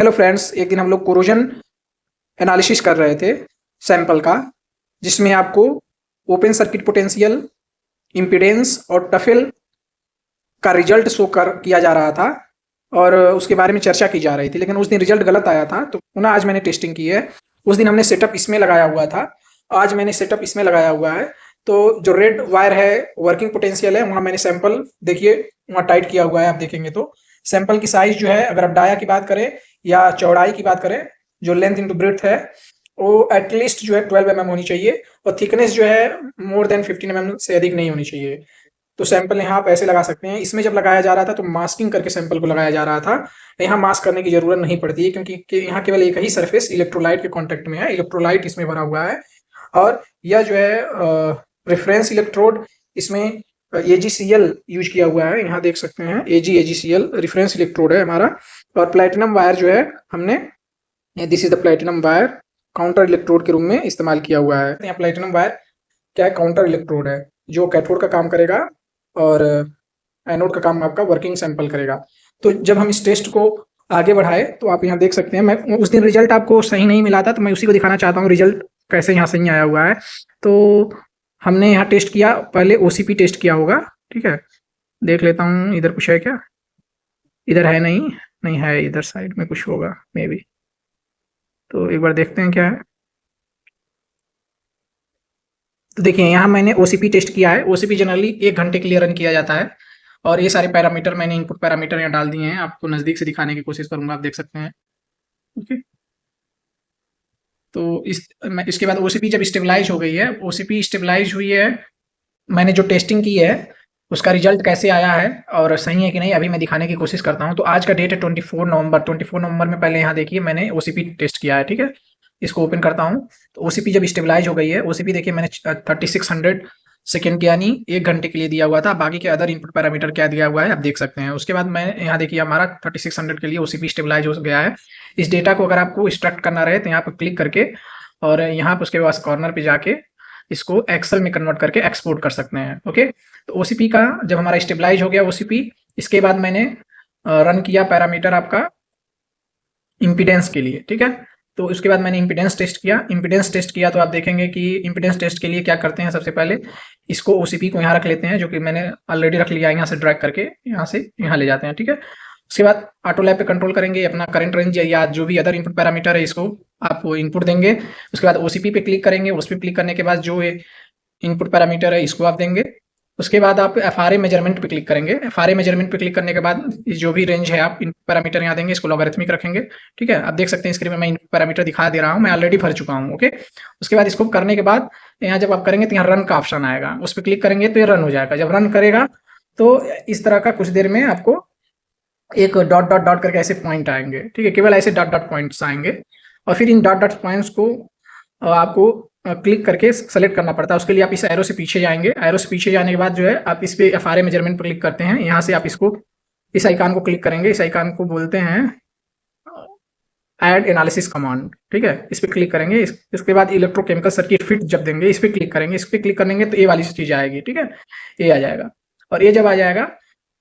Hello friends, एक दिन हम लोग कोरोजन एनालिसिस कर रहे थे सैंपल का, जिसमें आपको ओपन सर्किट पोटेंशियल, इम्पीडेंस और टफेल का रिजल्ट शो किया जा रहा था और उसके बारे में चर्चा की जा रही थी। लेकिन उस दिन रिजल्ट गलत आया था, तो पुनः आज मैंने टेस्टिंग की है। उस दिन हमने सेटअप इसमें लगाया हुआ था, आज मैंने सेटअप इसमें लगाया हुआ है। तो जो रेड वायर है वर्किंग पोटेंशियल है, वहाँ मैंने सैंपल देखिए वहाँ टाइट किया हुआ है। आप देखेंगे तो सैंपल की साइज जो है, अगर आप डाया की बात करें या चौड़ाई की बात करें, जो लेंथ इंटू ब्रेड्थ है, वो एटलीस्ट जो है 12 mm होनी चाहिए और थिकनेस जो है मोर देन 15 mm से अधिक नहीं होनी चाहिए। तो सैंपल यहाँ आप ऐसे लगा सकते हैं। इसमें जब लगाया जा रहा था तो मास्किंग करके सैंपल को लगाया जा रहा था। यहाँ मास्क करने की जरूरत नहीं पड़ती है, क्योंकि यहाँ केवल एक ही सरफेस इलेक्ट्रोलाइट के कांटेक्ट में है। इलेक्ट्रोलाइट इसमें भरा हुआ है और यह जो है रेफरेंस इलेक्ट्रोड, इसमें AgCl यूज किया हुआ है। यहाँ देख सकते हैं AgCl रेफरेंस इलेक्ट्रोड है हमारा। और प्लेटिनम वायर जो है हमने, this is the platinum wire, counter electrode के रूप में इस्तेमाल किया हुआ है। यहाँ प्लेटिनम वायर क्या है, काउंटर इलेक्ट्रोड है जो कैथोड का काम करेगा और एनोड का काम आपका वर्किंग सैंपल करेगा। तो जब हम इस टेस्ट को आगे बढ़ाए तो आप यहाँ देख सकते हैं, मैं उस दिन रिजल्ट आपको सही नहीं मिला था तो मैं उसी को दिखाना चाहता हूँ रिजल्ट कैसे यहाँ सही आया हुआ है। तो हमने यहाँ टेस्ट किया, पहले OCP टेस्ट किया होगा, ठीक है। देख लेता हूँ इधर कुछ है क्या, इधर है नहीं, नहीं है, इधर साइड में कुछ होगा मे बी। तो एक बार देखते हैं क्या है। तो देखिए यहाँ मैंने OCP टेस्ट किया है। OCP जनरली 1 घंटे के लिए रन किया जाता है और ये सारे पैरामीटर मैंने इनपुट पैरामीटर यहाँ डाल दिए हैं। आपको नज़दीक से दिखाने की कोशिश करूंगा, आप देख सकते हैं। ओके, तो इसके बाद OCP जब स्टेबलाइज हो गई है, OCP स्टेबलाइज हुई है, मैंने जो टेस्टिंग की है उसका रिजल्ट कैसे आया है और सही है कि नहीं, अभी मैं दिखाने की कोशिश करता हूँ। तो आज का डेट है 24 नवंबर। 24 नवंबर में पहले यहाँ देखिए मैंने OCP टेस्ट किया है, ठीक है। इसको ओपन करता हूँ तो OCP जब स्टेबलाइज हो गई है, OCP देखिए मैंने 3600 सेकेंड यानी 1 घंटे के लिए दिया हुआ था। बाकी के अदर इनपुट पैरामीटर क्या दिया हुआ है आप देख सकते हैं। उसके बाद मैं यहाँ देखिए हमारा 3600 के लिए OCP स्टेबलाइज हो गया है। इस डेटा को अगर आपको एक्सट्रैक्ट करना रहे तो यहाँ पर क्लिक करके और यहाँ पर उसके बाद कॉर्नर पे जाके इसको एक्सेल में कन्वर्ट करके एक्सपोर्ट कर सकते हैं। ओके, तो OCP का जब हमारा स्टेबलाइज हो गया OCP, इसके बाद मैंने रन किया पैरामीटर आपका इम्पीडेंस के लिए, ठीक है। तो उसके बाद मैंने इम्पीडेंस टेस्ट किया। इम्पीडेंस टेस्ट किया तो आप देखेंगे कि इम्पीडेंस टेस्ट के लिए क्या करते हैं, सबसे पहले इसको OCP को यहाँ रख लेते हैं, जो कि मैंने ऑलरेडी रख लिया है। यहाँ से ड्रैग करके यहाँ से यहाँ ले जाते हैं, ठीक है। उसके बाद ऑटो लैब पे कंट्रोल करेंगे, अपना करंट रेंज या जो भी अदर इनपुट पैरामीटर है इसको आप इनपुट देंगे। उसके बाद OCP पे क्लिक करेंगे, उस पर क्लिक करने के बाद जो इनपुट पैरामीटर है इसको आप देंगे। उसके बाद आप FRA मेजरमेंट पे क्लिक करेंगे। FRA मेजरमेंट पे क्लिक करने के बाद जो भी रेंज है आप इनपुट पैरामीटर यहाँ देंगे, इसको लॉगरिथमिक रखेंगे, ठीक है। आप देख सकते हैं स्क्रीन में मैं इनपुट पैरामीटर दिखा दे रहा हूँ, मैं ऑलरेडी भर चुका हूँ। ओके, उसके बाद इसको करने के बाद यहाँ जब आप करेंगे तो यहाँ रन का ऑप्शन आएगा, उस पर क्लिक करेंगे तो ये रन हो जाएगा। जब रन करेगा तो इस तरह का कुछ देर में आपको एक डॉट डॉट डॉट करके ऐसे पॉइंट आएंगे, ठीक है। केवल ऐसे डॉट डॉट पॉइंट्स आएंगे और फिर इन डॉट डॉट पॉइंट्स को आपको क्लिक करके सेलेक्ट करना पड़ता है। उसके लिए आप इस एरो से पीछे जाएंगे। एरो से पीछे जाने के बाद जो है आप इस पे FRA मेजरमेंट पर क्लिक करते हैं। यहाँ से आप इसको इस आइकन को क्लिक करेंगे। इस आइकन को बोलते हैं ऐड एनालिसिस कमांड, ठीक है। इस पर क्लिक करेंगे। इसके बाद इलेक्ट्रोकेमिकल सर्किट फिट जब देंगे, इस पर क्लिक करेंगे। इस पर क्लिक करेंगे तो ये वाली चीज़ आएगी, ठीक है, ये आ जाएगा। और ये जब आ जाएगा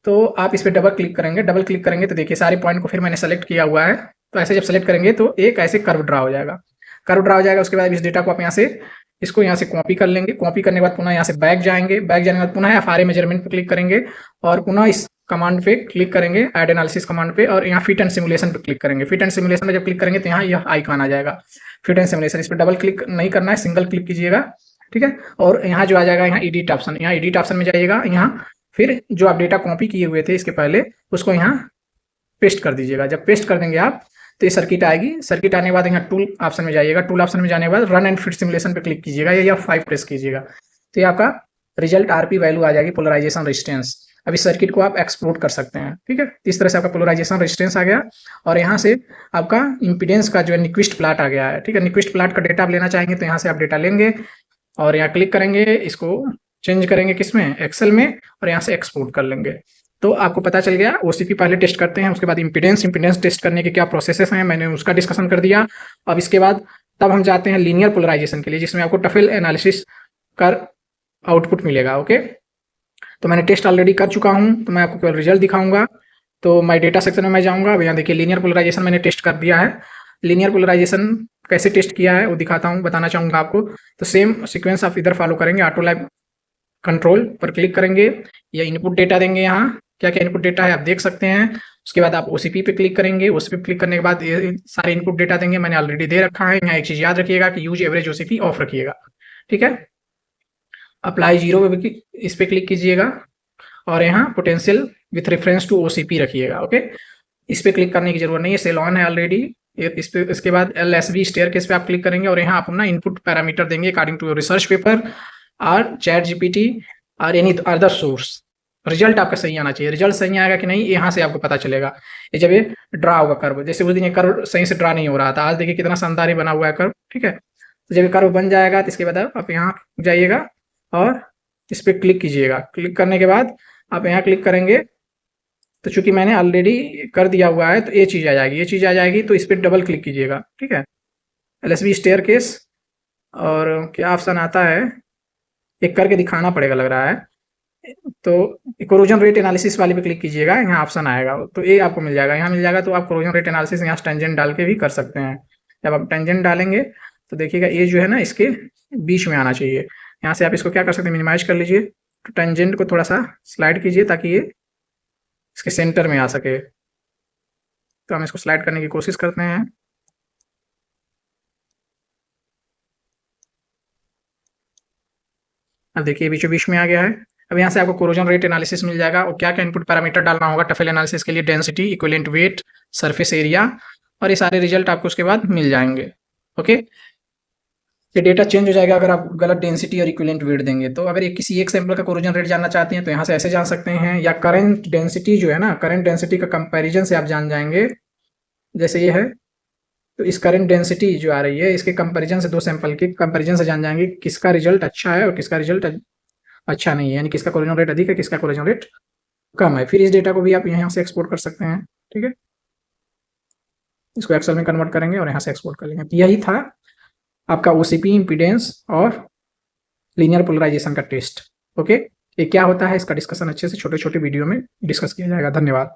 तो आप इस पर डबल क्लिक करेंगे। डबल क्लिक करेंगे तो देखिए सारे पॉइंट को फिर मैंने सेलेक्ट किया हुआ है। तो ऐसे जब सेलेक्ट करेंगे तो एक ऐसे कर्व ड्रा हो जाएगा, कर्व ड्रा हो जाएगा। उसके बाद इस डेटा को आप यहाँ से इसको यहाँ से कॉपी कर लेंगे। कॉपी करने के बाद पुनः यहाँ से बैक जाएंगे। बैक जाने के बाद पुनः FRA मेजरमेंट पे क्लिक करेंगे और पुनः इस कमांड पे क्लिक करेंगे, ऐड एनालिसिस कमांड पे, और यहाँ फिट एंड सिमुलेशन पे क्लिक करेंगे। फिट एंड सिमुलेशन में जब क्लिक करेंगे तो यहाँ यह आइकन आ जाएगा फिट एंड सिमुलेशन। इस पर डबल क्लिक नहीं करना है, सिंगल क्लिक कीजिएगा, ठीक है। और यहाँ जो आ जाएगा यहाँ एडिट ऑप्शन, यहाँ एडिट ऑप्शन में जाइएगा। यहाँ फिर जो आप डेटा कॉपी किए हुए थे इसके पहले, उसको यहाँ पेस्ट कर दीजिएगा। जब पेस्ट कर देंगे आप तो ये सर्किट आएगी। सर्किट आने के बाद यहाँ टूल ऑप्शन में जाइएगा। टूल ऑप्शन में जाने के बाद रन एंड फिट सिमुलेशन पे क्लिक कीजिएगा या F5 प्रेस कीजिएगा। तो ये आपका रिजल्ट RP वैल्यू आ जाएगी, पोलराइजेशन रेजिस्टेंस। अब इस सर्किट को आप एक्सपोर्ट कर सकते हैं, ठीक है। इस तरह से आपका पोलराइजेशन रेजिस्टेंस आ गया और यहाँ से आपका इम्पीडेंस का जो है निक्विस्ट प्लाट आ गया है, ठीक है। निक्विस्ट प्लाट का डेटा आप लेना चाहेंगे तो यहाँ से आप डेटा लेंगे और यहाँ क्लिक करेंगे, इसको चेंज करेंगे किसमें, एक्सेल में, और यहाँ से एक्सपोर्ट कर लेंगे। तो आपको पता चल गया। OCP पहले टेस्ट करते हैं, उसके बाद इम्पीडेंस टेस्ट करने के क्या प्रोसेसेस हैं, मैंने उसका डिस्कशन कर दिया। अब इसके बाद तब हम जाते हैं लीनियर पोलराइजेशन के लिए, जिसमें आपको टफेल एनालिसिस का आउटपुट मिलेगा। ओके, तो मैंने टेस्ट ऑलरेडी कर चुका हूँ, तो मैं आपको केवल रिजल्ट दिखाऊंगा। तो माई डेटा सेक्शन में मैं जाऊँगा। अब यहाँ देखिए लीनियर पोलराइजेशन मैंने टेस्ट कर दिया है। लीनियर पोलराइजेशन कैसे टेस्ट किया है वो दिखाता हूँ, बताना चाहूँगा आपको। तो सेम सीक्वेंस आप इधर फॉलो करेंगे, ऑटो लैब कंट्रोल पर क्लिक करेंगे, या इनपुट डेटा देंगे। यहाँ क्या क्या इनपुट डेटा है आप देख सकते हैं। उसके बाद आप ओसीपी पे क्लिक करेंगे, ओसीपी पे क्लिक करने के बाद ये सारे इनपुट डेटा देंगे, मैंने ऑलरेडी दे रखा है। यहाँ एक चीज़ याद रखिएगा कि यूज एवरेज ओसीपी ऑफ रखिएगा, ठीक है। अप्लाई जीरो पे इस पे क्लिक कीजिएगा और यहाँ potential with reference to OCP रखिएगा, ओके। इस पे क्लिक करने की जरूरत नहीं है, सेल ऑन है ऑलरेडी। इस पे इसके बाद LSB स्टेयरकेस पे आप क्लिक करेंगे और यहाँ आप अपना इनपुट पैरामीटर देंगे according to your research paper और चैट जीपीटी और एनी अदर सोर्स। रिजल्ट आपका सही आना चाहिए। रिजल्ट सही आएगा कि नहीं यहाँ से आपको पता चलेगा। ये जब ये ड्रा होगा कर्व, जैसे उस दिन ये कर्व सही से ड्रा नहीं हो रहा था, आज देखिए कितना शानदार बना हुआ है कर्व, ठीक है। तो जब ये कर्व बन जाएगा तो इसके बाद आप यहाँ जाइएगा और इस पर क्लिक कीजिएगा। क्लिक करने के बाद आप यहाँ क्लिक करेंगे तो चूंकि मैंने ऑलरेडी कर दिया हुआ है तो ये चीज़ आ जाएगी, ये चीज़ आ जाएगी। तो इस पर डबल क्लिक कीजिएगा, ठीक है। LSB स्टेयरकेस और क्या ऑप्शन आता है, एक करके दिखाना पड़ेगा लग रहा है। तो कोरोजन रेट एनालिसिस वाले पे क्लिक कीजिएगा, यहाँ ऑप्शन आएगा तो ये आपको मिल जाएगा। यहाँ मिल जाएगा तो आप कोरोजन रेट एनालिसिस यहाँ टेंजेंट डाल के भी कर सकते हैं। जब आप टेंजेंट डालेंगे तो देखिएगा ये जो है ना इसके बीच में आना चाहिए। यहाँ से आप इसको क्या कर सकते हैं, मिनिमाइज कर लीजिए। तो टेंजेंट को थोड़ा सा स्लाइड कीजिए ताकि ये इसके सेंटर में आ सके। तो हम इसको स्लाइड करने की कोशिश करते हैं। अब देखिए बीचों बीच में आ गया है। अब यहाँ से आपको कोरोजन रेट एनालिसिस मिल जाएगा और क्या क्या इनपुट पैरामीटर डालना होगा टफेल एनालिसिस के लिए, density, equivalent weight, surface area, और ये सारे रिजल्ट आपको उसके बाद मिल जाएंगे, ओके। ये डेटा चेंज हो जाएगा अगर आप गलत डेंसिटी और इक्विवेलेंट वेट देंगे। तो अगर किसी एक सैंपल का कोरोजन रेट जानना चाहते हैं तो यहाँ से ऐसे जान सकते हैं, या करंट डेंसिटी जो है ना, करंट डेंसिटी का कंपैरिजन से आप जान जाएंगे। जैसे ये है तो इस करंट डेंसिटी जो आ रही है इसके कंपैरिजन से, दो सैंपल के कंपैरिजन से जान जाएंगे किसका रिजल्ट अच्छा है और किसका रिजल्ट अच्छा नहीं है, यानी किसका कोरोजन रेट अधिक है, किसका कोरोजन रेट कम है। फिर इस डेटा को भी आप यहाँ से एक्सपोर्ट कर सकते हैं, ठीक है। इसको एक्सेल में कन्वर्ट करेंगे और यहाँ से एक्सपोर्ट कर लेंगे। तो यही था आपका ओसीपी, इम्पीडेंस और लीनियर पोलराइजेशन का टेस्ट, ओके। ये क्या होता है इसका डिस्कशन अच्छे से छोटे छोटे वीडियो में डिस्कस किया जाएगा। धन्यवाद।